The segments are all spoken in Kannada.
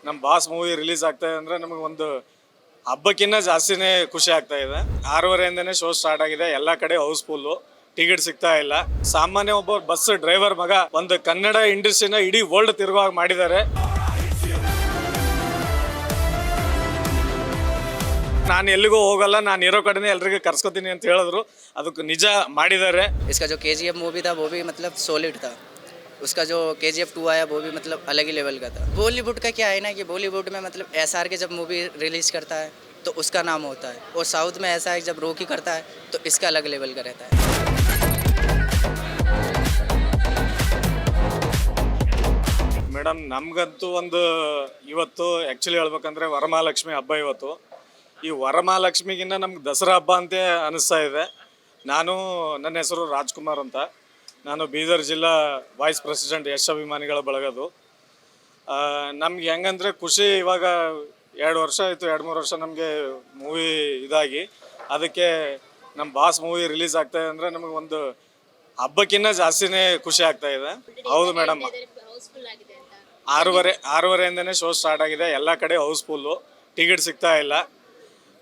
ನಮ್ಮ ಬಾಸ್ ಮೂವಿ ರಿಲೀಸ್ ಆಗ್ತಾ ಇದೆ ಅಂದರೆ ನಮಗೆ ಒಂದು ಹಬ್ಬಕ್ಕಿಂತ ಜಾಸ್ತಿನೇ ಖುಷಿ ಆಗ್ತಾ ಇದೆ. 6:30ಇಂದನೇ ಶೋ ಸ್ಟಾರ್ಟ್ ಆಗಿದೆ. ಎಲ್ಲ ಕಡೆ ಹೌಸ್ಫುಲ್ಲು, ಟಿಕೆಟ್ ಸಿಗ್ತಾ ಇಲ್ಲ. ಸಾಮಾನ್ಯ ಒಬ್ಬ ಬಸ್ ಡ್ರೈವರ್ ಮಗ ಒಂದು ಕನ್ನಡ ಇಂಡಸ್ಟ್ರಿನ ಇಡೀ ವರ್ಲ್ಡ್ ತಿರುಗುವಾಗ ಮಾಡಿದ್ದಾರೆ. ನಾನು ಎಲ್ಲಿಗೂ ಹೋಗಲ್ಲ, ನಾನು ಇರೋ ಕಡೆನೇ ಎಲ್ರಿಗೂ ಕರ್ಸ್ಕೊತೀನಿ ಅಂತ ಹೇಳಿದ್ರು. ಅದಕ್ಕೆ ನಿಜ ಮಾಡಿದ್ದಾರೆ. इसका जो KGF मूवी था वो भी मतलब सॉलिड था. उसका जो KGF 2 आया वो भी मतलब अलग ही लेवल का था. बॉलीवुड का क्या है ना कि बॉलीवुड में मतलब SR के जब मूवी रिलीज़ करता है तो उसका नाम होता है, और साउथ में ऐसा है जब रॉकी करता है तो इसका अलग लेवल का रहता है. ಮೇಡಮ್, ನಮಗಂತೂ ಒಂದು ಇವತ್ತು ಆ್ಯಕ್ಚುಲಿ ಹೇಳ್ಬೇಕಂದ್ರೆ ವರಮಹಾಲಕ್ಷ್ಮಿ ಹಬ್ಬ ಇವತ್ತು. ಈ ವರಮಹಾಲಕ್ಷ್ಮಿಗಿನ್ನ ನಮ್ಗೆ ದಸರಾ ಹಬ್ಬ ಅಂತ ಅನ್ನಿಸ್ತಾ ಇದೆ. ನನ್ನ ಹೆಸರು ರಾಜ್ಕುಮಾರ್ ಅಂತ. ನಾನು ಬೀದರ್ ಜಿಲ್ಲಾ ವೈಸ್ ಪ್ರೆಸಿಡೆಂಟ್ ಯಶ್ ಅಭಿಮಾನಿಗಳ ಬಳಗದು. ನಮ್ಗೆ ಹೆಂಗಂದರೆ ಖುಷಿ, ಇವಾಗ 2 ವರ್ಷ ಆಯಿತು, 2-3 ವರ್ಷ ನಮಗೆ ಮೂವಿ ಇದಾಗಿ. ಅದಕ್ಕೆ ನಮ್ಮ ಬಾಸ್ ಮೂವಿ ರಿಲೀಸ್ ಆಗ್ತಾ ಇದೆ ಅಂದರೆ ನಮಗೆ ಒಂದು ಹಬ್ಬಕ್ಕಿಂತ ಜಾಸ್ತಿನೇ ಖುಷಿ ಆಗ್ತಾ ಇದೆ. ಹೌದು ಮೇಡಮ್, 6:30ಇಂದನೇ ಶೋ ಸ್ಟಾರ್ಟ್ ಆಗಿದೆ. ಎಲ್ಲ ಕಡೆ ಹೌಸ್ಫುಲ್ಲು, ಟಿಕೆಟ್ ಸಿಗ್ತಾ ಇಲ್ಲ.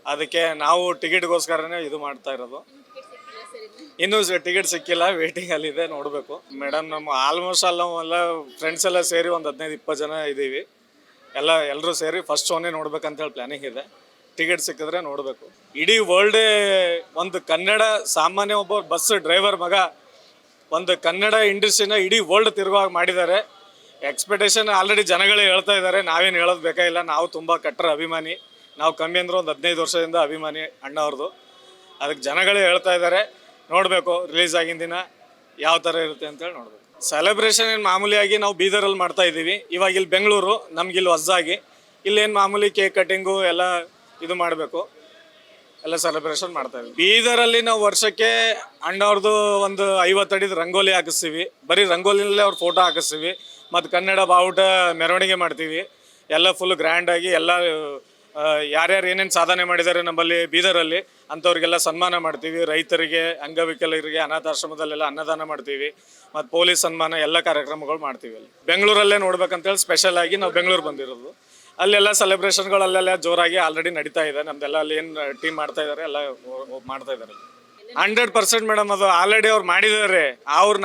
ಅದಕ್ಕೆ ನಾವು ಟಿಕೆಟ್ಗೋಸ್ಕರನೇ ಇದು ಮಾಡ್ತಾ ಇರೋದು. ಇನ್ನೂ ಟಿಕೆಟ್ ಸಿಕ್ಕಿಲ್ಲ, ವೇಟಿಂಗಲ್ಲಿದೆ, ನೋಡಬೇಕು. ಮೇಡಮ್, ನಮ್ಮ ಆಲ್ಮೋಸ್ಟ್ ಎಲ್ಲ ಫ್ರೆಂಡ್ಸ್ ಎಲ್ಲ ಸೇರಿ ಒಂದು 15-20 ಜನ ಇದ್ದೀವಿ. ಎಲ್ಲರೂ ಸೇರಿ ಫಸ್ಟ್ ಶೋನೇ ನೋಡ್ಬೇಕಂತೇಳಿ ಪ್ಲ್ಯಾನಿಂಗ್ ಇದೆ. ಟಿಕೆಟ್ ಸಿಕ್ಕಿದ್ರೆ ನೋಡಬೇಕು. ಇಡೀ ವರ್ಲ್ಡೇ ಒಂದು ಕನ್ನಡ, ಸಾಮಾನ್ಯ ಒಬ್ಬ ಬಸ್ ಡ್ರೈವರ್ ಮಗ ಒಂದು ಕನ್ನಡ ಇಂಡಸ್ಟ್ರಿನ ಇಡೀ ವರ್ಲ್ಡ್ ತಿರುಗುವಾಗ ಮಾಡಿದ್ದಾರೆ. ಎಕ್ಸ್ಪೆಕ್ಟೇಷನ್ ಆಲ್ರೆಡಿ ಜನಗಳೇ ಹೇಳ್ತಾ ಇದ್ದಾರೆ. ನಾವೇನು ಹೇಳೋದು ಬೇಕಾಗಿಲ್ಲ. ನಾವು ತುಂಬ ಕಟ್ಟರ ಅಭಿಮಾನಿ. ನಾವು ಕಮ್ಮಿ ಅಂದರೂ ಒಂದು 15 ವರ್ಷದಿಂದ ಅಭಿಮಾನಿ ಅಣ್ಣ ಅವ್ರದ್ದು. ಅದಕ್ಕೆ ಜನಗಳೇ ಹೇಳ್ತಾ ಇದ್ದಾರೆ. ನೋಡಬೇಕು ರಿಲೀಸ್ ಆಗಿನ ದಿನ ಯಾವ ಥರ ಇರುತ್ತೆ ಅಂತೇಳಿ ನೋಡಬೇಕು. ಸೆಲೆಬ್ರೇಷನ್ ಏನು ಮಾಮೂಲಿಯಾಗಿ ನಾವು ಬೀದರಲ್ಲಿ ಮಾಡ್ತಾ ಇದ್ದೀವಿ. ಇವಾಗ ಇಲ್ಲಿ ಬೆಂಗಳೂರು, ನಮಗಿಲ್ಲಿ ಹೊಸದಾಗಿ ಇಲ್ಲೇನು ಮಾಮೂಲಿ ಕೇಕ್ ಕಟ್ಟಿಂಗು ಎಲ್ಲ ಇದು ಮಾಡಬೇಕು, ಎಲ್ಲ ಸೆಲೆಬ್ರೇಷನ್ ಮಾಡ್ತಾ ಇದ್ದೀವಿ. ಬೀದರಲ್ಲಿ ನಾವು ವರ್ಷಕ್ಕೆ ಅಣ್ಣವ್ರದ್ದು ಒಂದು 50 ಅಡಿದ ರಂಗೋಲಿ ಹಾಕಿಸ್ತೀವಿ. ಬರೀ ರಂಗೋಲಿನಲ್ಲೇ ಅವ್ರ ಫೋಟೋ ಹಾಕಿಸ್ತೀವಿ. ಮತ್ತು ಕನ್ನಡ ಬಾವುಟ ಮೆರವಣಿಗೆ ಮಾಡ್ತೀವಿ. ಎಲ್ಲ ಫುಲ್ ಗ್ರ್ಯಾಂಡಾಗಿ ಎಲ್ಲ ಯಾರ್ಯಾರು ಏನೇನು ಸಾಧನೆ ಮಾಡಿದ್ದಾರೆ ನಮ್ಮಲ್ಲಿ ಬೀದರಲ್ಲಿ ಅಂಥವ್ರಿಗೆಲ್ಲ ಸನ್ಮಾನ ಮಾಡ್ತೀವಿ. ರೈತರಿಗೆ, ಅಂಗವಿಕಲರಿಗೆ, ಅನಾಥಾಶ್ರಮದಲ್ಲೆಲ್ಲ ಅನ್ನದಾನ ಮಾಡ್ತೀವಿ. ಮತ್ತು ಪೊಲೀಸ್ ಸನ್ಮಾನ, ಎಲ್ಲ ಕಾರ್ಯಕ್ರಮಗಳು ಮಾಡ್ತೀವಿ. ಅಲ್ಲಿ ಬೆಂಗಳೂರಲ್ಲೇ ನೋಡ್ಬೇಕಂತೇಳಿ ಸ್ಪೆಷಲ್ ಆಗಿ ನಾವು ಬೆಂಗಳೂರು ಬಂದಿರೋದು. ಅಲ್ಲೆಲ್ಲ ಸೆಲೆಬ್ರೇಷನ್ಗಳು ಅಲ್ಲೆಲ್ಲ ಜೋರಾಗಿ ಆಲ್ರೆಡಿ ನಡೀತಾ ಇದೆ. ನಮ್ದೆಲ್ಲ ಅಲ್ಲಿ ಏನು ಟೀಮ್ ಮಾಡ್ತಾ ಇದ್ದಾರೆ, ಎಲ್ಲ ಮಾಡ್ತಾ ಇದ್ದಾರೆ. 100% ಮೇಡಮ್, ಅದು ಆಲ್ರೆಡಿ ಅವ್ರು ಮಾಡಿದ್ದಾರೆ.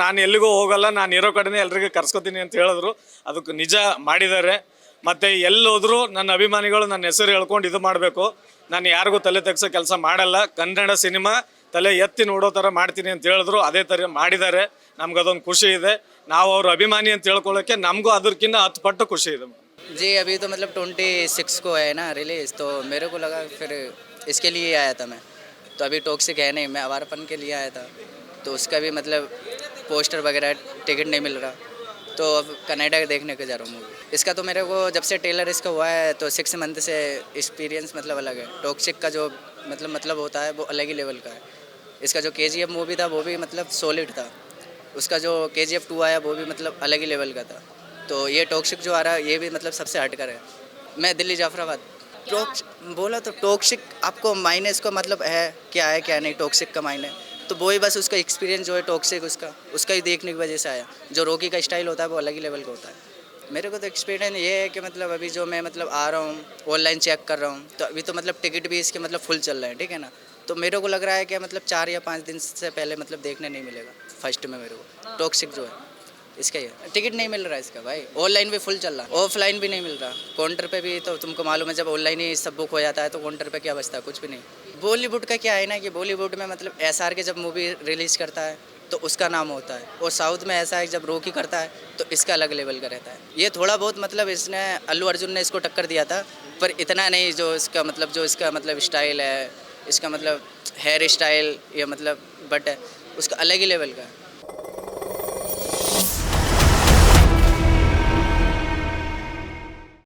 ನಾನು ಎಲ್ಲಿಗೂ ಹೋಗಲ್ಲ, ನಾನು ಇರೋ ಕಡೆನೇ ಎಲ್ರಿಗೂ ಕರ್ಸ್ಕೊತೀನಿ ಅಂತ ಹೇಳಿದ್ರು. ಅದಕ್ಕೆ ನಿಜ ಮಾಡಿದ್ದಾರೆ. ಮತ್ತು ಎಲ್ಲೋದ್ರೂ ನನ್ನ ಅಭಿಮಾನಿಗಳು ನನ್ನ ಹೆಸರು ಹೇಳ್ಕೊಂಡು ಇದು ಮಾಡಬೇಕು. ನಾನು ಯಾರಿಗೂ ತಲೆ ತೆಗ್ಸೋ ಕೆಲಸ ಮಾಡಲ್ಲ. ಕನ್ನಡ ಸಿನಿಮಾ ತಲೆ ಎತ್ತಿ ನೋಡೋ ಥರ ಮಾಡ್ತೀನಿ ಅಂತ ಹೇಳಿದ್ರು. ಅದೇ ಥರ ಮಾಡಿದ್ದಾರೆ. ನಮ್ಗೆ ಅದೊಂದು ಖುಷಿ ಇದೆ. ನಾವು ಅವ್ರ ಅಭಿಮಾನಿ ಅಂತ ಹೇಳ್ಕೊಳ್ಳೋಕ್ಕೆ ನಮಗೂ ಅದಕ್ಕಿಂತ 10 ಪಟ್ಟು ಖುಷಿ ಇದೆ. जी अभी तो मतलब 26 को है ना रिलीज़, तो मेरे को लगा फिर इसके लिए आया था मैं. तो अभी टॉक्सिक है नहीं, मैं आवारपन के लिए आया था. तो उसका भी मतलब पोस्टर वगैरह, टिकट नहीं मिल रहा, तो अब कनाडा देखने को जा रहा हूँ मूवी. इसका तो मेरे को जब से ट्रेलर इसका हुआ है तो 6 मंथ से एक्सपीरियंस मतलब अलग है. टॉक्सिक का जो मतलब होता है वो अलग ही लेवल का है. इसका जो KGF मूवी था वो भी मतलब सॉलिड था. उसका जो KGF 2 आया वो भी मतलब अलग ही लेवल का था. तो ये टॉक्सिक जो आ रहा है ये भी मतलब सबसे हटकर है. मैं दिल्ली जाफराबाद. बोला तो टॉक्सिक आपको मायने इसको मतलब है क्या नहीं टॉक्सिक का मायने, तो वो ही बस उसका एक्सपीरियंस जो है टॉक्सिक उसका ही देखने की वजह से आया. जो रॉकी का स्टाइल होता है वो अलग ही लेवल का होता है. मेरे को तो एक्सपीरियंस ये है कि मतलब अभी जो मैं मतलब आ रहा हूँ, ऑनलाइन चेक कर रहा हूँ, तो अभी तो मतलब टिकट भी इसके मतलब फुल चल रहे हैं, ठीक है ना. तो मेरे को लग रहा है कि मतलब 4 या 5 दिन से पहले मतलब देखने नहीं मिलेगा फर्स्ट में मेरे को टॉक्सिक जो है. इसका ही टिकट नहीं मिल रहा है इसका भाई. ऑनलाइन भी फुल चल रहा है, ऑफलाइन भी नहीं मिल रहा. काउंटर पे भी तो तुमको मालूम है जब ऑनलाइन ही सब बुक हो जाता है तो काउंटर पे क्या बचता है, कुछ भी नहीं. बॉलीवुड का क्या है ना कि बॉलीवुड में मतलब SR के जब मूवी रिलीज़ करता है तो उसका नाम होता है, और साउथ में ऐसा है जब रॉकी करता है तो इसका अलग लेवल का रहता है. ये थोड़ा बहुत मतलब इसने अल्लू अर्जुन ने इसको टक्कर दिया था, पर इतना नहीं. जो इसका मतलब स्टाइल है, इसका मतलब हेयर स्टाइल, ये मतलब बट उसका अलग ही लेवल का है.